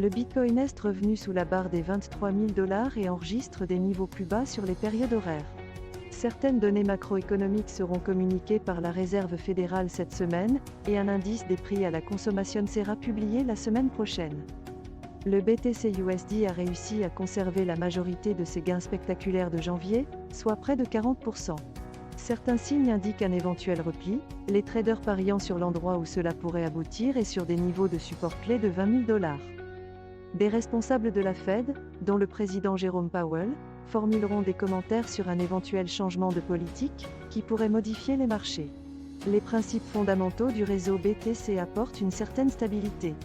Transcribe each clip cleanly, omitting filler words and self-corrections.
Le Bitcoin est revenu sous la barre des 23 000 $ et enregistre des niveaux plus bas sur les périodes horaires. Certaines données macroéconomiques seront communiquées par la Réserve fédérale cette semaine, et un indice des prix à la consommation sera publié la semaine prochaine. Le BTC-USD a réussi à conserver la majorité de ses gains spectaculaires de janvier, soit près de 40%. Certains signes indiquent un éventuel repli, les traders pariant sur l'endroit où cela pourrait aboutir et sur des niveaux de support clés de 20 000 $. Des responsables de la Fed, dont le président Jerome Powell, formuleront des commentaires sur un éventuel changement de politique, qui pourrait modifier les marchés. Les principes fondamentaux du réseau BTC apportent une certaine stabilité.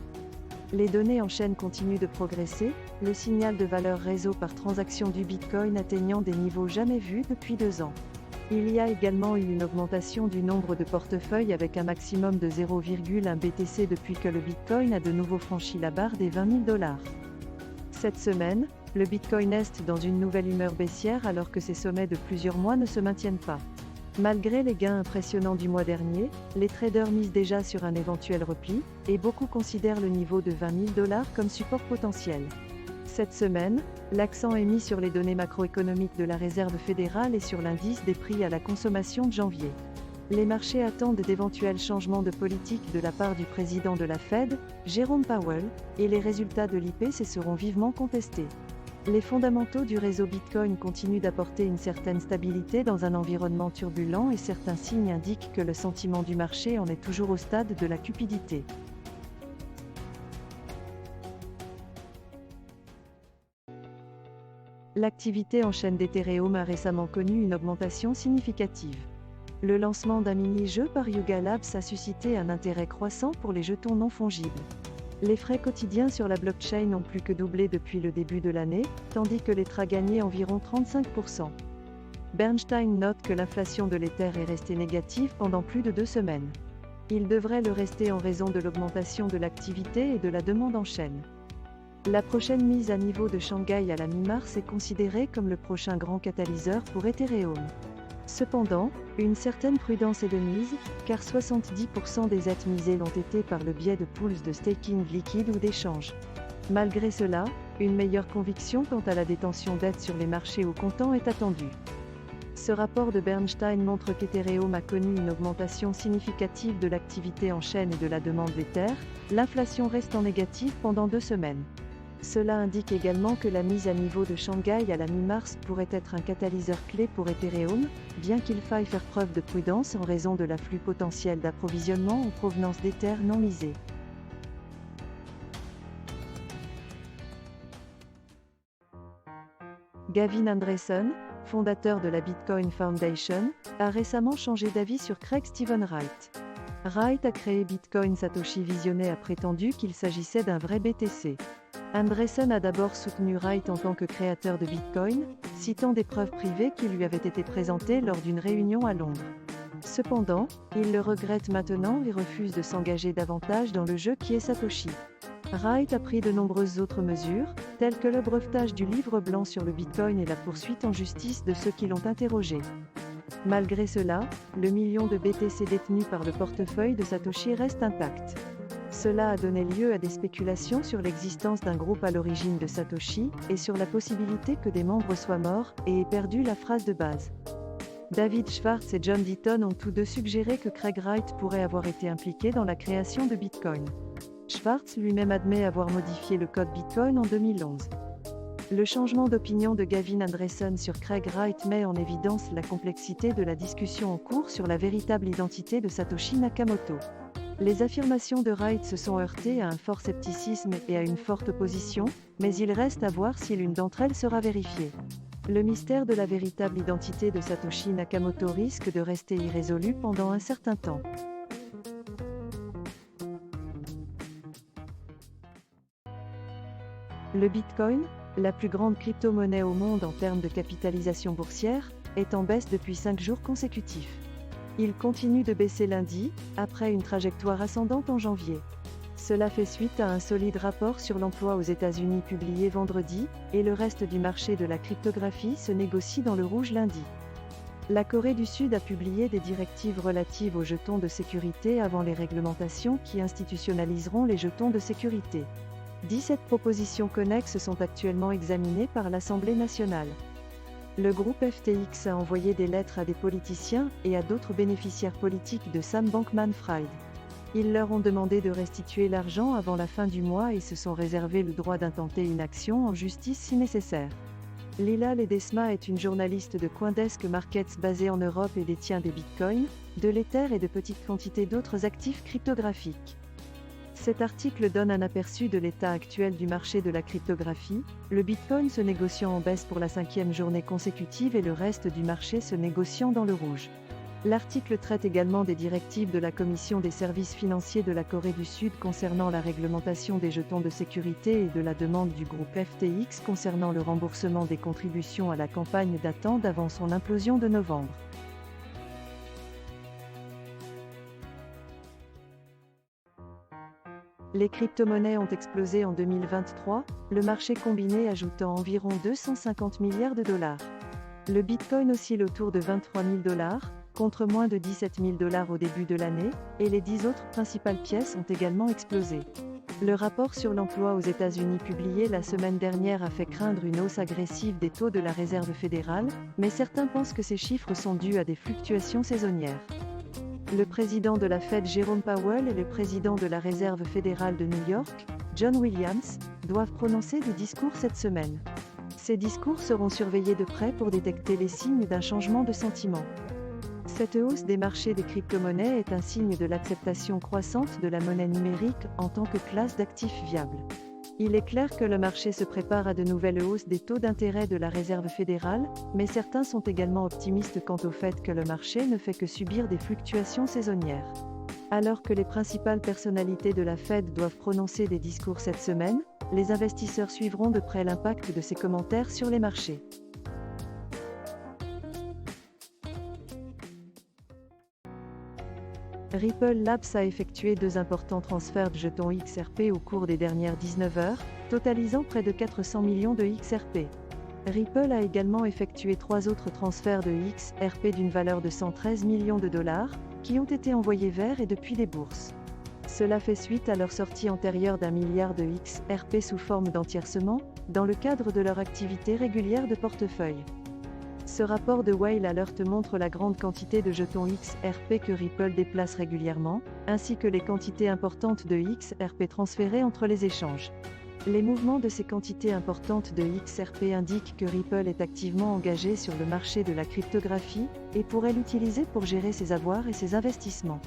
Les données en chaîne continuent de progresser, le signal de valeur réseau par transaction du Bitcoin atteignant des niveaux jamais vus depuis 2 ans. Il y a également eu une augmentation du nombre de portefeuilles avec un maximum de 0,1 BTC depuis que le Bitcoin a de nouveau franchi la barre des 20 000 $. Cette semaine, le Bitcoin est dans une nouvelle humeur baissière alors que ses sommets de plusieurs mois ne se maintiennent pas. Malgré les gains impressionnants du mois dernier, les traders misent déjà sur un éventuel repli, et beaucoup considèrent le niveau de 20 000 $ comme support potentiel. Cette semaine, l'accent est mis sur les données macroéconomiques de la Réserve fédérale et sur l'indice des prix à la consommation de janvier. Les marchés attendent d'éventuels changements de politique de la part du président de la Fed, Jerome Powell, et les résultats de l'IPC seront vivement contestés. Les fondamentaux du réseau Bitcoin continuent d'apporter une certaine stabilité dans un environnement turbulent et certains signes indiquent que le sentiment du marché en est toujours au stade de la cupidité. L'activité en chaîne d'Ethereum a récemment connu une augmentation significative. Le lancement d'un mini-jeu par Yuga Labs a suscité un intérêt croissant pour les jetons non fongibles. Les frais quotidiens sur la blockchain ont plus que doublé depuis le début de l'année, tandis que l'Ether a gagné environ 35%. Bernstein note que l'inflation de l'Ether est restée négative pendant plus de 2 semaines. Il devrait le rester en raison de l'augmentation de l'activité et de la demande en chaîne. La prochaine mise à niveau de Shanghai à la mi-mars est considérée comme le prochain grand catalyseur pour Ethereum. Cependant, une certaine prudence est de mise, car 70% des aides misées l'ont été par le biais de pools de staking liquide ou d'échange. Malgré cela, une meilleure conviction quant à la détention d'aides sur les marchés au comptant est attendue. Ce rapport de Bernstein montre qu'Ethereum a connu une augmentation significative de l'activité en chaîne et de la demande d'Ether, l'inflation restant négative pendant 2 semaines. Cela indique également que la mise à niveau de Shanghai à la mi-mars pourrait être un catalyseur clé pour Ethereum, bien qu'il faille faire preuve de prudence en raison de l'afflux potentiel d'approvisionnement en provenance d'Ether non misé. Gavin Andresen, fondateur de la Bitcoin Foundation, a récemment changé d'avis sur Craig Stephen Wright. Wright a créé Bitcoin Satoshi Visionnet a prétendu qu'il s'agissait d'un vrai BTC. Andresen a d'abord soutenu Wright en tant que créateur de Bitcoin, citant des preuves privées qui lui avaient été présentées lors d'une réunion à Londres. Cependant, il le regrette maintenant et refuse de s'engager davantage dans le jeu qui est Satoshi. Wright a pris de nombreuses autres mesures, telles que le brevetage du livre blanc sur le Bitcoin et la poursuite en justice de ceux qui l'ont interrogé. Malgré cela, le million de BTC détenus par le portefeuille de Satoshi reste intact. Cela a donné lieu à des spéculations sur l'existence d'un groupe à l'origine de Satoshi, et sur la possibilité que des membres soient morts et aient perdu la phrase de base. David Schwartz et John Deaton ont tous deux suggéré que Craig Wright pourrait avoir été impliqué dans la création de Bitcoin. Schwartz lui-même admet avoir modifié le code Bitcoin en 2011. Le changement d'opinion de Gavin Andresen sur Craig Wright met en évidence la complexité de la discussion en cours sur la véritable identité de Satoshi Nakamoto. Les affirmations de Wright se sont heurtées à un fort scepticisme et à une forte opposition, mais il reste à voir si l'une d'entre elles sera vérifiée. Le mystère de la véritable identité de Satoshi Nakamoto risque de rester irrésolu pendant un certain temps. Le Bitcoin, la plus grande crypto-monnaie au monde en termes de capitalisation boursière, est en baisse depuis 5 jours consécutifs. Il continue de baisser lundi, après une trajectoire ascendante en janvier. Cela fait suite à un solide rapport sur l'emploi aux États-Unis publié vendredi, et le reste du marché de la cryptographie se négocie dans le rouge lundi. La Corée du Sud a publié des directives relatives aux jetons de sécurité avant les réglementations qui institutionnaliseront les jetons de sécurité. 17 propositions connexes sont actuellement examinées par l'Assemblée nationale. Le groupe FTX a envoyé des lettres à des politiciens et à d'autres bénéficiaires politiques de Sam Bankman-Fried. Ils leur ont demandé de restituer l'argent avant la fin du mois et se sont réservé le droit d'intenter une action en justice si nécessaire. Lila Ledesma est une journaliste de CoinDesk Markets basée en Europe et détient des bitcoins, de l'Ether et de petites quantités d'autres actifs cryptographiques. Cet article donne un aperçu de l'état actuel du marché de la cryptographie, le bitcoin se négociant en baisse pour la 5e journée consécutive et le reste du marché se négociant dans le rouge. L'article traite également des directives de la Commission des services financiers de la Corée du Sud concernant la réglementation des jetons de sécurité et de la demande du groupe FTX concernant le remboursement des contributions à la campagne datant d'avant son implosion de novembre. Les crypto-monnaies ont explosé en 2023, le marché combiné ajoutant environ 250 milliards de dollars. Le Bitcoin oscille autour de 23 000 dollars, contre moins de 17 000 dollars au début de l'année, et les 10 autres principales pièces ont également explosé. Le rapport sur l'emploi aux États-Unis publié la semaine dernière a fait craindre une hausse agressive des taux de la Réserve fédérale, mais certains pensent que ces chiffres sont dus à des fluctuations saisonnières. Le président de la Fed Jerome Powell et le président de la Réserve fédérale de New York, John Williams, doivent prononcer des discours cette semaine. Ces discours seront surveillés de près pour détecter les signes d'un changement de sentiment. Cette hausse des marchés des crypto-monnaies est un signe de l'acceptation croissante de la monnaie numérique en tant que classe d'actifs viables. Il est clair que le marché se prépare à de nouvelles hausses des taux d'intérêt de la Réserve fédérale, mais certains sont également optimistes quant au fait que le marché ne fait que subir des fluctuations saisonnières. Alors que les principales personnalités de la Fed doivent prononcer des discours cette semaine, les investisseurs suivront de près l'impact de ces commentaires sur les marchés. Ripple Labs a effectué 2 importants transferts de jetons XRP au cours des dernières 19 heures, totalisant près de 400 millions de XRP. Ripple a également effectué 3 autres transferts de XRP d'une valeur de 113 millions de dollars, qui ont été envoyés vers et depuis les bourses. Cela fait suite à leur sortie antérieure d'1 milliard de XRP sous forme d'entiercement, dans le cadre de leur activité régulière de portefeuille. Ce rapport de Whale Alert montre la grande quantité de jetons XRP que Ripple déplace régulièrement, ainsi que les quantités importantes de XRP transférées entre les échanges. Les mouvements de ces quantités importantes de XRP indiquent que Ripple est activement engagé sur le marché de la cryptographie, et pourrait l'utiliser pour gérer ses avoirs et ses investissements.